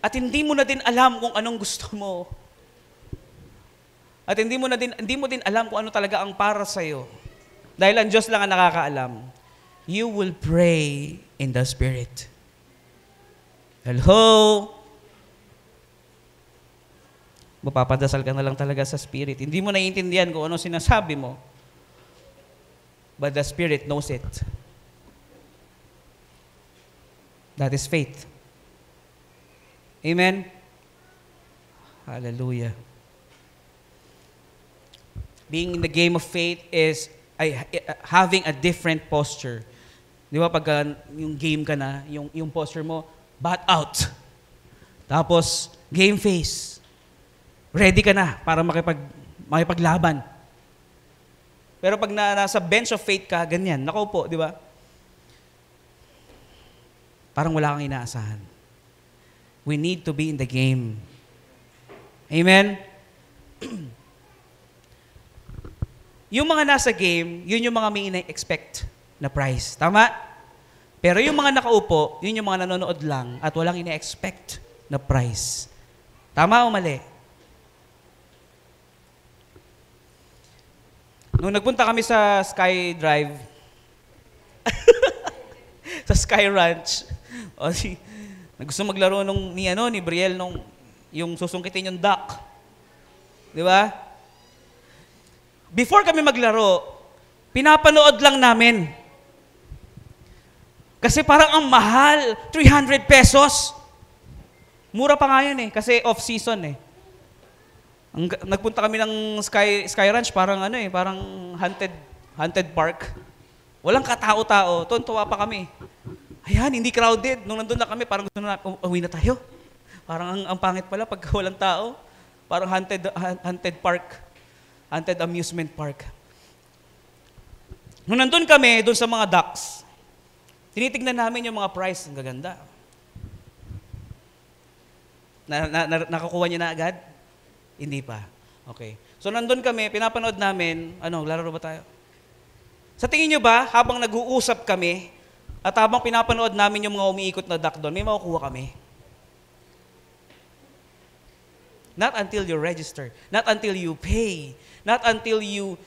at hindi mo na din alam kung anong gusto mo, at hindi mo din alam kung ano talaga ang para sa'yo, dahil ang Diyos lang ang nakakaalam, you will pray in the Spirit. Hello? Mapapadasal ka na lang talaga sa Spirit. Hindi mo naiintindihan kung ano sinasabi mo. But the Spirit knows it. That is faith. Amen? Hallelujah. Being in the game of faith is having a different posture. Di ba pag yung game ka na, yung posture mo, bat out. Tapos, game face. Ready ka na para makipaglaban. Pero pag nasa bench of faith ka, ganyan, nakaupo, di ba? Parang wala kang inaasahan. We need to be in the game. Amen? Yung mga nasa game, yun yung mga may ina-expect na prize. Tama? Pero yung mga nakaupo, yun yung mga nanonood lang at walang ina-expect na prize. Tama o mali? Nung nagpunta kami sa Sky Drive, sa Sky Ranch, gusto maglaro ni Brielle yung susungkitin yung duck. Di ba? Before kami maglaro, pinapanood lang namin. Kasi parang ang mahal, 300 pesos. Mura pa nga yun kasi off-season Nagpunta kami ng Sky Ranch, parang parang haunted park. Walang katao-tao, tuwa pa kami. Ayan, hindi crowded. Nung nandun na kami, parang gusto na, uwi na tayo. Parang ang pangit pala pag walang tao. Parang haunted park. Haunted amusement park. Nung nandun kami, doon sa mga ducks, tinitignan namin yung mga prize. Ang gaganda. Nakakuha niya na agad? Hindi pa. Okay. So nandun kami, pinapanood namin, laro ba tayo? Sa tingin nyo ba, habang nag-uusap kami, at habang pinapanood namin yung mga umiikot na duck doon, may makukuha kami? Not until you register. Not until you pay. Not until you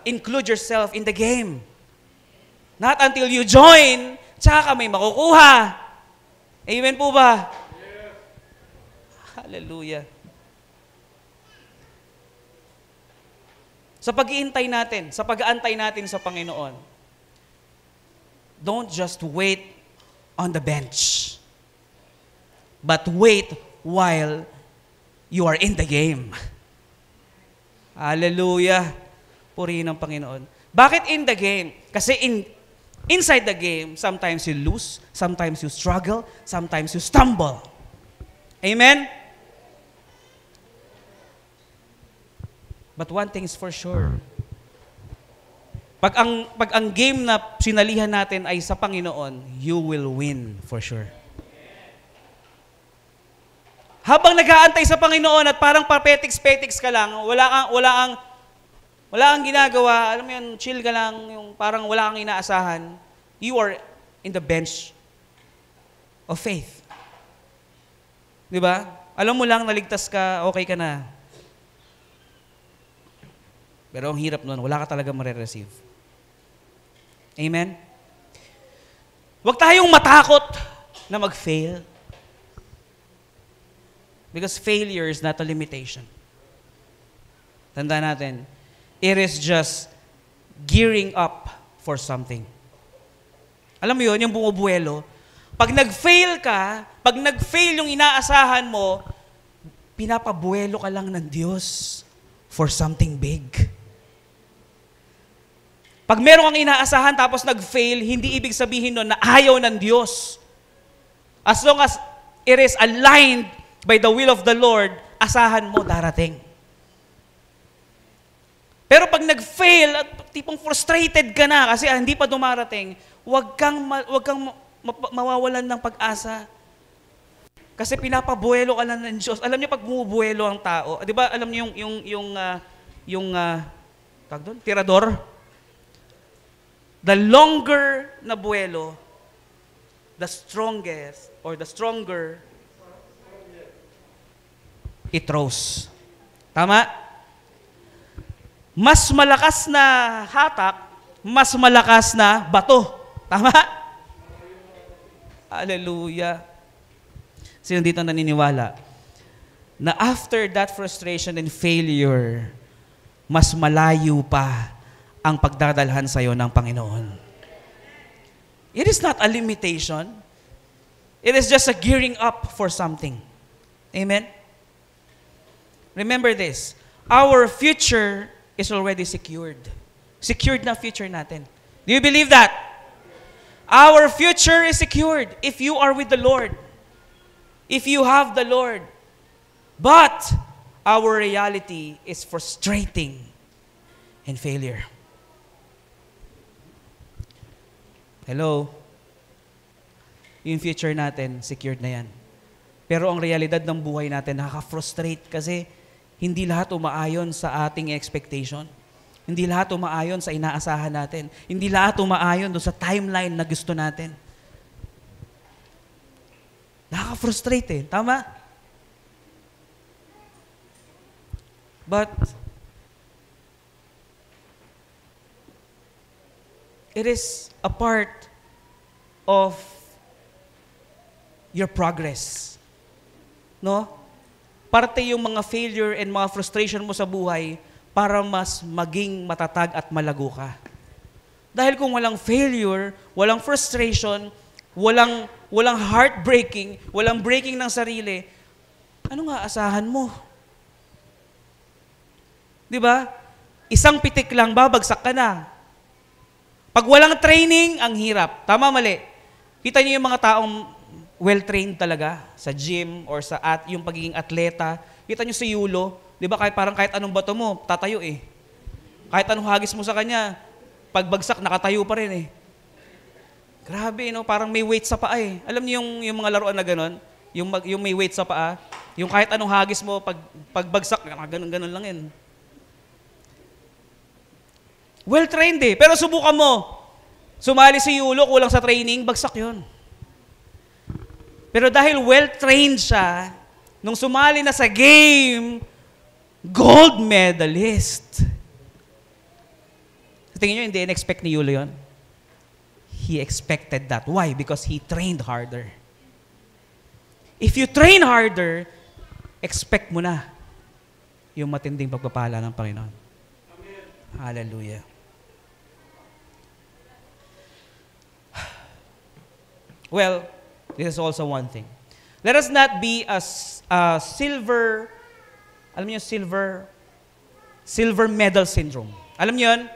include yourself in the game. Not until you join, tsaka ka may makukuha. Amen po ba? Yes. Hallelujah. Sa pag-iintay natin, sa pag-aantay natin sa Panginoon, don't just wait on the bench, but wait while you are in the game. Hallelujah. Purihin ang Panginoon. Bakit in the game? Kasi inside the game, sometimes you lose, sometimes you struggle, sometimes you stumble. Amen? But one thing is for sure. Pag ang game na sinalihan natin ay sa Panginoon, you will win for sure. Habang nag-aantay sa Panginoon at parang papetiks-petiks ka lang, wala kang ginagawa, alam mo yun, chill ka lang, yung parang wala kang inaasahan, you are in the bench of faith. Di ba? Alam mo lang, naligtas ka, okay ka na. Pero ang hirap nun, wala ka talaga marireceive. Amen? Huwag tayong matakot na mag-fail. Because failure is not a limitation. Tandaan natin, it is just gearing up for something. Alam mo yun, yung bumubuelo, pag nag-fail ka, pag nag-fail yung inaasahan mo, pinapabuelo ka lang ng Diyos for something big. Pag meron kang inaasahan tapos nag-fail, hindi ibig sabihin nun na ayaw ng Diyos. As long as it is aligned by the will of the Lord, asahan mo darating. Pero pag nag-fail at tipong frustrated ka na kasi hindi pa dumarating, wag kang mawawalan ng pag-asa. Kasi pinapabuelo ka lang ng Diyos. Alam niyo pag bumubuelo ang tao, 'di ba? Alam niyo yung tawag doon, tirador. The longer na buwelo, the strongest or the stronger it throws. Tama? Mas malakas na hatak, mas malakas na bato. Tama? Hallelujah. Sino dito naniniwala na after that frustration and failure, mas malayo pa ang pagdadalhan sa'yo ng Panginoon? It is not a limitation. It is just a gearing up for something. Amen? Remember this, our future is already secured. Secured na future natin. Do you believe that? Our future is secured if you are with the Lord. If you have the Lord. But our reality is frustrating and failure. Hello? Yung future natin, secured na yan. Pero ang realidad ng buhay natin, nakaka-frustrate kasi hindi lahat umaayon sa ating expectation. Hindi lahat umaayon sa inaasahan natin. Hindi lahat umaayon doon sa timeline na gusto natin. Nakaka-frustrate eh. Tama? But, it is a part of your progress. No? Parte yung mga failure and mga frustration mo sa buhay para mas maging matatag at malago ka. Dahil kung walang failure, walang frustration, walang heartbreaking, walang breaking ng sarili, ano nga asahan mo? Di ba? Isang pitik lang, babagsak ka na. Pag walang training, ang hirap. Tama, mali. Kita niyo yung mga taong well-trained talaga sa gym or sa yung pagiging atleta. Kita niyo si Yulo, di ba kahit anong bato mo, tatayo eh. Kahit anong hagis mo sa kanya, pagbagsak, nakatayo pa rin eh. Grabe, no? Parang may weight sa paa eh. Alam niyo yung mga laruan na gano'n? Yung may weight sa paa? Yung kahit anong hagis mo, pagbagsak, ganun lang yun. Well-trained eh. Pero subukan mo. Sumali si Yulo, kulang sa training, bagsak yun. Pero dahil well-trained siya, nung sumali na sa game, gold medalist. Tingin nyo, hindi in-expect ni Yulo yun? He expected that. Why? Because he trained harder. If you train harder, expect mo na yung matinding pagpapala ng Panginoon. Amen. Hallelujah. Well, this is also one thing. Let us not be a silver, alam niyo, silver medal syndrome. Alam niyo yun?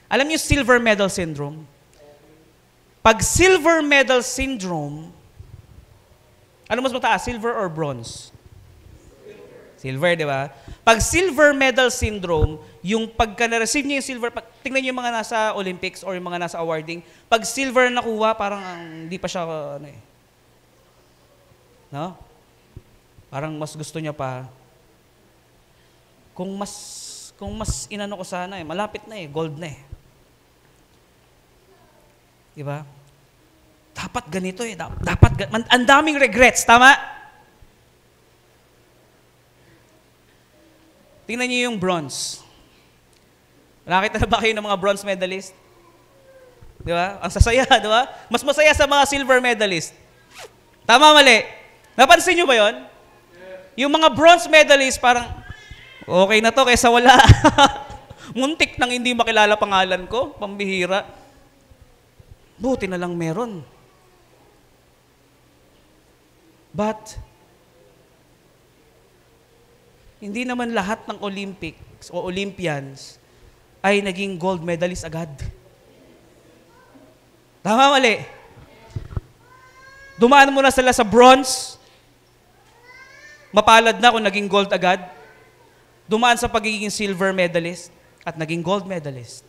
Alam niyo silver medal syndrome? Pag silver medal syndrome, ano mas mataas, silver or bronze? Silver, di ba? Pag silver medal syndrome, yung pagka na-receive niyo yung silver, tingnan niyo yung mga nasa Olympics or yung mga nasa awarding, pag silver nakuha, parang hindi pa siya, no? Parang mas gusto niya pa. Kung mas inano ko sana malapit na gold na Di ba? Dapat ganito ang daming regrets, tama? Tingnan niyo yung bronze. Nakita na ba kayo ng mga bronze medalist? Di ba? Ang sasaya, di ba? Mas masaya sa mga silver medalist. Tama, mali? Napansin niyo ba yon? Yung mga bronze medalist, parang, okay na to, kaysa wala. Muntik nang hindi makilala pangalan ko, pambihira. Buti na lang meron. But, hindi naman lahat ng Olympics o Olympians ay naging gold medalist agad. Tama, mali? Dumaan muna sila sa bronze, mapalad na kung naging gold agad. Dumaan sa pagiging silver medalist at naging gold medalist.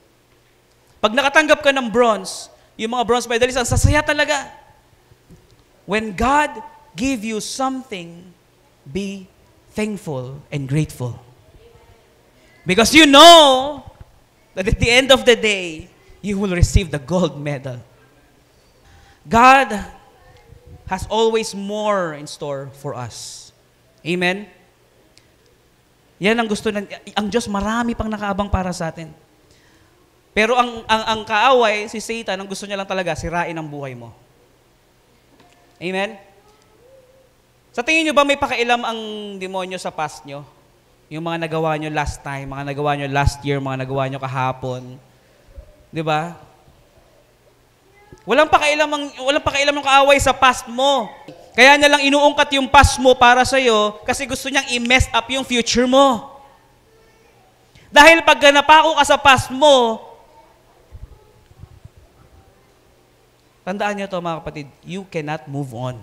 Pag nakatanggap ka ng bronze, yung mga bronze medalist, ang sasaya talaga. When God give you something, be thankful and grateful. Because you know that at the end of the day, you will receive the gold medal. God has always more in store for us. Amen? Yan ang gusto ang Diyos marami pang nakaabang para sa atin. Pero ang kaaway, si Satan, ang gusto niya lang talaga, sirain ang buhay mo. Amen? Sa tingin nyo ba may pakialam ang demonyo sa past nyo? Yung mga nagawa nyo last time, mga nagawa nyo last year, mga nagawa nyo kahapon. Di ba? Walang pakialam ang kaaway sa past mo. Kaya niya lang inuungkat yung past mo para sa'yo kasi gusto niyang i-mess up yung future mo. Dahil pag napako ka sa past mo, tandaan niyo to mga kapatid, you cannot move on.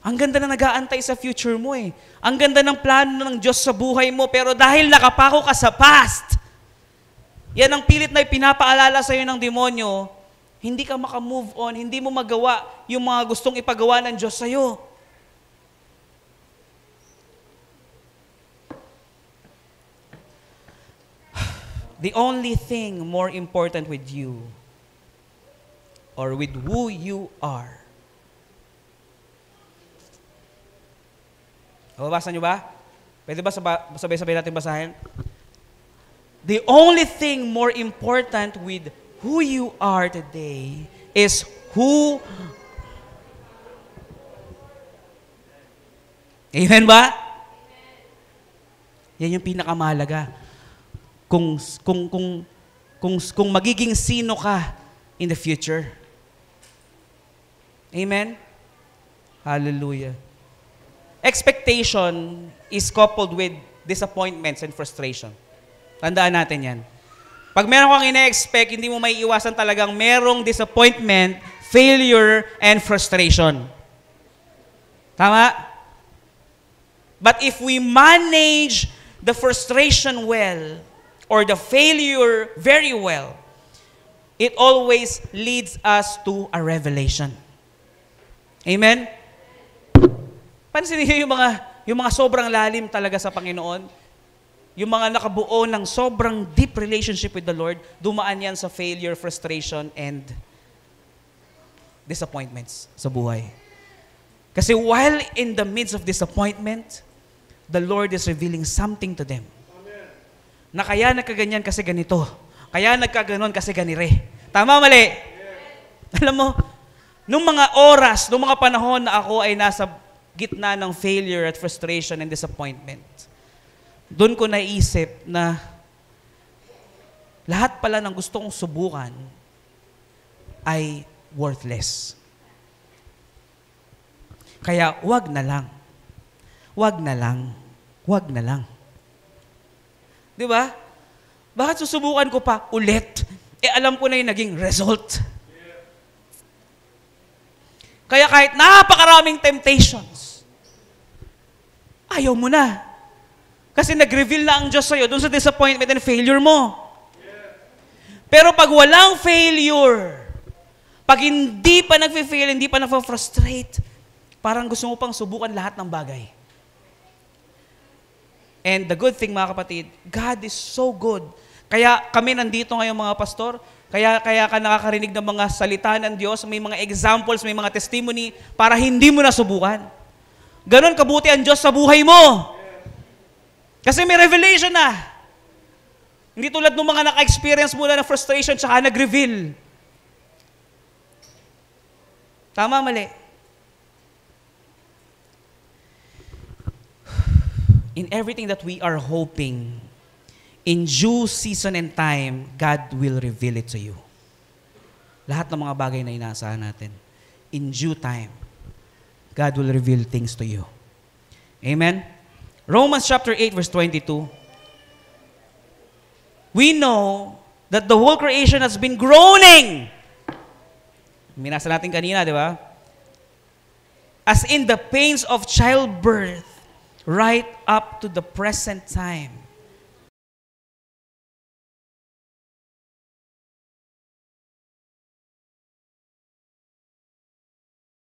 Ang ganda na nag-aantay sa future mo eh. Ang ganda ng plano ng Diyos sa buhay mo, pero dahil nakapako ka sa past, yan ang pilit na ipinapaalala sa'yo ng demonyo, hindi ka makamove on, hindi mo magawa yung mga gustong ipagawa ng Diyos sa'yo. The only thing more important with you or with who you are. Mababasa nyo ba? Pwede ba sabay-sabay natin basahin? The only thing more important with who you are today is who... Amen ba? Yan yung pinakamahalaga. Kung magiging sino ka in the future. Amen? Hallelujah. Expectation is coupled with disappointments and frustration. Tandaan natin yan. Pag meron kang ina-expect, hindi mo may iwasan talagang merong disappointment, failure, and frustration. Tama? But if we manage the frustration well, or the failure very well, it always leads us to a revelation. Amen? Pansinin niyo yung mga sobrang lalim talaga sa Panginoon, yung mga nakabuo ng sobrang deep relationship with the Lord, dumaan yan sa failure, frustration, and disappointments sa buhay. Kasi while in the midst of disappointment, the Lord is revealing something to them. Na kaya nagkaganyan kasi ganito. Kaya nagkaganon kasi ganire. Tama, mali? Alam mo, nung mga oras, nung mga panahon na ako ay nasa gitna ng failure at frustration and disappointment, doon ko naisip na lahat pala ng gusto kong subukan ay worthless. Kaya wag na lang. Wag na lang. Wag na lang. Di ba? Bakit susubukan ko pa ulit? Alam ko na yung naging result. Kaya kahit napakaraming temptations, ayaw mo na. Kasi nag-reveal na ang Diyos sa'yo dun sa disappointment and failure mo. Pero pag walang failure, pag hindi pa nag-fail, hindi pa nag-frustrate, parang gusto mo pang subukan lahat ng bagay. And the good thing, mga kapatid, God is so good. Kaya kami nandito ngayon, mga pastor, kaya ka nakakarinig ng mga salita ng Diyos, may mga examples, may mga testimony, para hindi mo nasubukan. Ganon kabuti ang Diyos sa buhay mo. Kasi may revelation na. Hindi tulad ng mga naka-experience mula ng frustration tsaka nag-reveal. Tama, mali? In everything that we are hoping, in due season and time, God will reveal it to you. Lahat ng mga bagay na inaasahan natin, in due time, God will reveal things to you. Amen? Romans chapter 8, verse 22. We know that the whole creation has been groaning. Minasa natin kanina, di ba? As in the pains of childbirth, right up to the present time.